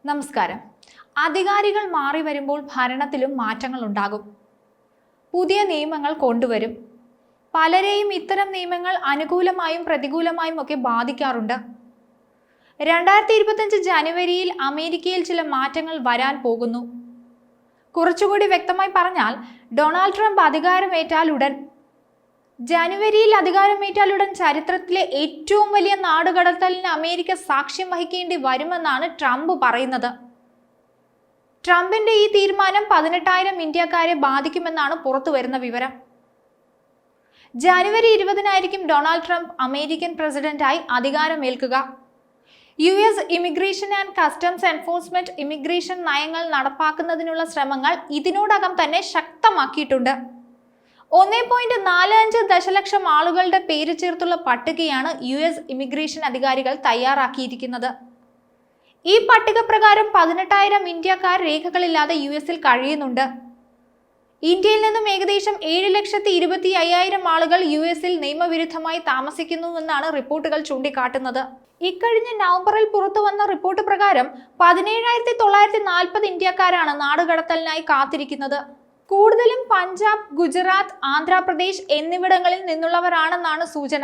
നമസ്കാരം. അധികാരികൾ മാറി വരുമ്പോൾ ഭരണത്തിലും മാറ്റങ്ങൾ ഉണ്ടാകും. പുതിയ നിയമങ്ങൾ കൊണ്ടുവരും. പലരെയും ഇത്തരം നിയമങ്ങൾ അനുകൂലമായും പ്രതികൂലമായും ഒക്കെ ബാധിക്കാറുണ്ട്. 2025 ജനുവരിയിൽ അമേരിക്കയിൽ ചില മാറ്റങ്ങൾ വരാൻ പോകുന്നു. കുറച്ചുകൂടി വ്യക്തമായി പറഞ്ഞാൽ, ഡൊണാൾഡ് ട്രംപ് അധികാരമേറ്റാലുടൻ ചരിത്രത്തിലെ ഏറ്റവും വലിയ നാടുകടത്തലിന് അമേരിക്ക സാക്ഷ്യം വഹിക്കേണ്ടി വരുമെന്നാണ് ട്രംപ് പറയുന്നത്. ട്രംപിന്റെ ഈ തീരുമാനം 18,000 ഇന്ത്യക്കാരെ ബാധിക്കുമെന്നാണ് പുറത്തുവരുന്ന വിവരം. ജനുവരി 20-നായിരിക്കും ഡൊണാൾഡ് ട്രംപ് അമേരിക്കൻ പ്രസിഡന്റായി അധികാരമേൽക്കുക. US immigration and customs enforcement immigration നയങ്ങൾ നടപ്പാക്കുന്നതിനുള്ള ശ്രമങ്ങൾ ഇതിനോടകം തന്നെ ശക്തമാക്കിയിട്ടുണ്ട്. 1.45 ദശലക്ഷം ആളുകളുടെ പേര് ചേർത്തുള്ള പട്ടികയാണ് US ഇമിഗ്രേഷൻ അധികാരികൾ തയ്യാറാക്കിയിരിക്കുന്നത്. ഈ പട്ടിക പ്രകാരം 18,000 ഇന്ത്യക്കാർ രേഖകളില്ലാതെ US-ൽ കഴിയുന്നുണ്ട്. ഇന്ത്യയിൽ നിന്നും ഏകദേശം 7,25,000 ആളുകൾ US-ൽ നിയമവിരുദ്ധമായി താമസിക്കുന്നുവെന്നാണ് റിപ്പോർട്ടുകൾ ചൂണ്ടിക്കാട്ടുന്നത്. ഇക്കഴിഞ്ഞ നവംബറിൽ പുറത്തുവന്ന റിപ്പോർട്ട് പ്രകാരം 17,940 ഇന്ത്യക്കാരാണ് നാടുകടത്തലിനായി കാത്തിരിക്കുന്നത്. കൂടുതലും പഞ്ചാബ്, ഗുജറാത്ത്, ആന്ധ്രാപ്രദേശ് എന്നിവിടങ്ങളിൽ നിന്നുള്ളവരാണെന്നാണ് സൂചന.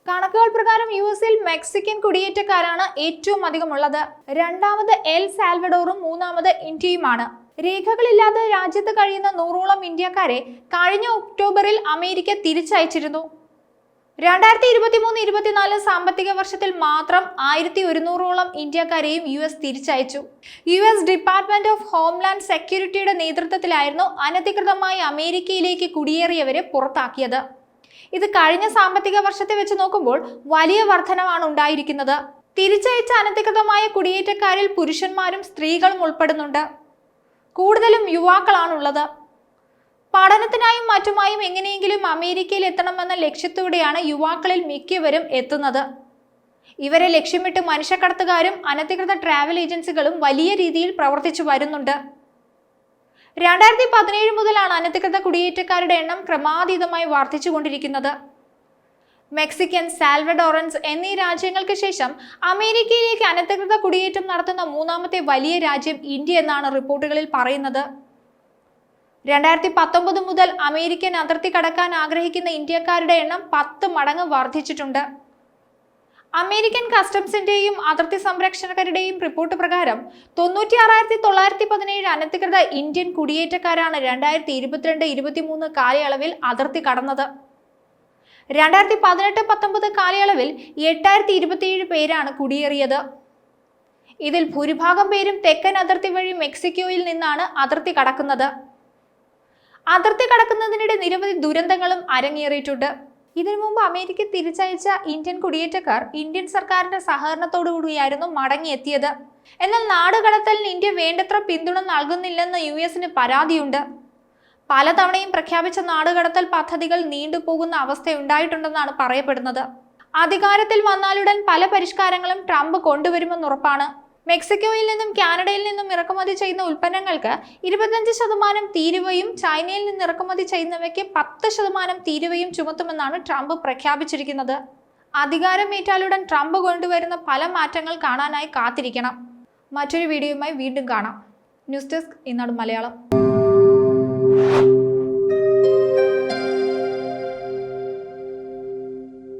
കണക്കുകൾ പ്രകാരം US-ൽ മെക്സിക്കൻ കുടിയേറ്റക്കാരാണ് ഏറ്റവും അധികമുള്ളത്. രണ്ടാമത് എൽ സാൽവഡോറും മൂന്നാമത് ഇന്ത്യയുമാണ്. രേഖകളില്ലാതെ രാജ്യത്ത് കഴിയുന്ന 100ഓളം ഇന്ത്യക്കാരെ കഴിഞ്ഞ ഒക്ടോബറിൽ അമേരിക്ക തിരിച്ചയച്ചിരുന്നു. 2023-24 സാമ്പത്തിക വർഷത്തിൽ മാത്രം 1,100ഓളം ഇന്ത്യക്കാരെയും US തിരിച്ചയച്ചു. US ഡിപ്പാർട്ട്മെന്റ് ഓഫ് ഹോംലാൻഡ് സെക്യൂരിറ്റിയുടെ നേതൃത്വത്തിലായിരുന്നു അനധികൃതമായി അമേരിക്കയിലേക്ക് കുടിയേറിയവരെ പുറത്താക്കിയത്. ഇത് കഴിഞ്ഞ സാമ്പത്തിക വർഷത്തെ വെച്ച് നോക്കുമ്പോൾ വലിയ വർധനവാണ് ഉണ്ടായിരിക്കുന്നത്. തിരിച്ചയച്ച അനധികൃതമായ കുടിയേറ്റക്കാരിൽ പുരുഷന്മാരും സ്ത്രീകളും ഉൾപ്പെടുന്നുണ്ട്. കൂടുതലും യുവാക്കളാണുള്ളത്. പഠനത്തിനായും മറ്റുമായും എങ്ങനെയെങ്കിലും അമേരിക്കയിൽ എത്തണമെന്ന ലക്ഷ്യത്തോടെയാണ് യുവാക്കളിൽ മിക്കവരും എത്തുന്നത്. ഇവരെ ലക്ഷ്യമിട്ട് മനുഷ്യക്കടത്തുകാരും അനധികൃത ട്രാവൽ ഏജൻസികളും വലിയ രീതിയിൽ പ്രവർത്തിച്ചു വരുന്നുണ്ട്. 2017 മുതലാണ് അനധികൃത കുടിയേറ്റക്കാരുടെ എണ്ണം ക്രമാതീതമായി വർദ്ധിച്ചുകൊണ്ടിരിക്കുന്നത്. മെക്സിക്കൻ, സാൽവഡോറൻസ് എന്നീ രാജ്യങ്ങൾക്ക് ശേഷം അമേരിക്കയിലേക്ക് അനധികൃത കുടിയേറ്റം നടത്തുന്ന മൂന്നാമത്തെ വലിയ രാജ്യം ഇന്ത്യ എന്നാണ് റിപ്പോർട്ടുകളിൽ പറയുന്നത്. 2019 മുതൽ അമേരിക്കൻ അതിർത്തി കടക്കാൻ ആഗ്രഹിക്കുന്ന ഇന്ത്യക്കാരുടെ എണ്ണം 10 മടങ്ങ് വർദ്ധിച്ചിട്ടുണ്ട്. അമേരിക്കൻ കസ്റ്റംസിന്റെയും അതിർത്തി സംരക്ഷകരുടെയും റിപ്പോർട്ട് പ്രകാരം 96,917 അനധികൃത ഇന്ത്യൻ കുടിയേറ്റക്കാരാണ് 2022-23 കാലയളവിൽ അതിർത്തി കടന്നത്. 2018-19 കാലയളവിൽ 8,027 പേരാണ് കുടിയേറിയത്. ഇതിൽ ഭൂരിഭാഗം പേരും തെക്കൻ അതിർത്തി വഴി മെക്സിക്കോയിൽ നിന്നാണ് അതിർത്തി കടക്കുന്നത്. അതിർത്തി കടക്കുന്നതിനിടെ നിരവധി ദുരന്തങ്ങളും അരങ്ങേറിയിട്ടുണ്ട്. ഇതിനു മുമ്പ് അമേരിക്ക തിരിച്ചയച്ച ഇന്ത്യൻ കുടിയേറ്റക്കാർ ഇന്ത്യൻ സർക്കാരിന്റെ സഹകരണത്തോടുകൂടിയായിരുന്നു മടങ്ങിയെത്തിയത്. എന്നാൽ നാടുകടത്തലിന് ഇന്ത്യ വേണ്ടത്ര പിന്തുണ നൽകുന്നില്ലെന്ന് US-ന് പരാതിയുണ്ട്. പലതവണയും പ്രഖ്യാപിച്ച നാടുകടത്തൽ പദ്ധതികൾ നീണ്ടുപോകുന്ന അവസ്ഥയുണ്ടായിട്ടുണ്ടെന്നാണ് പറയപ്പെടുന്നത്. അധികാരത്തിൽ വന്നാലുടൻ പല പരിഷ്കാരങ്ങളും ട്രംപ് കൊണ്ടുവരുമെന്ന് ഉറപ്പാണ്. മെക്സിക്കോയിൽ നിന്നും കാനഡയിൽ നിന്നും ഇറക്കുമതി ചെയ്യുന്ന ഉൽപ്പന്നങ്ങൾക്ക് 25% തീരുവയും ചൈനയിൽ നിന്ന് ഇറക്കുമതി ചെയ്യുന്നവയ്ക്ക് 10% തീരുവയും ചുമത്തുമെന്നാണ് ട്രംപ് പ്രഖ്യാപിച്ചിരിക്കുന്നത്. അധികാരമേറ്റാലുടൻ ട്രംപ് കൊണ്ടുവരുന്ന പല മാറ്റങ്ങൾ കാണാനായി കാത്തിരിക്കണം. മറ്റൊരു വീഡിയോയുമായി വീണ്ടും കാണാം. ന്യൂസ് ഡെസ്ക് ഈനാട് മലയാളം.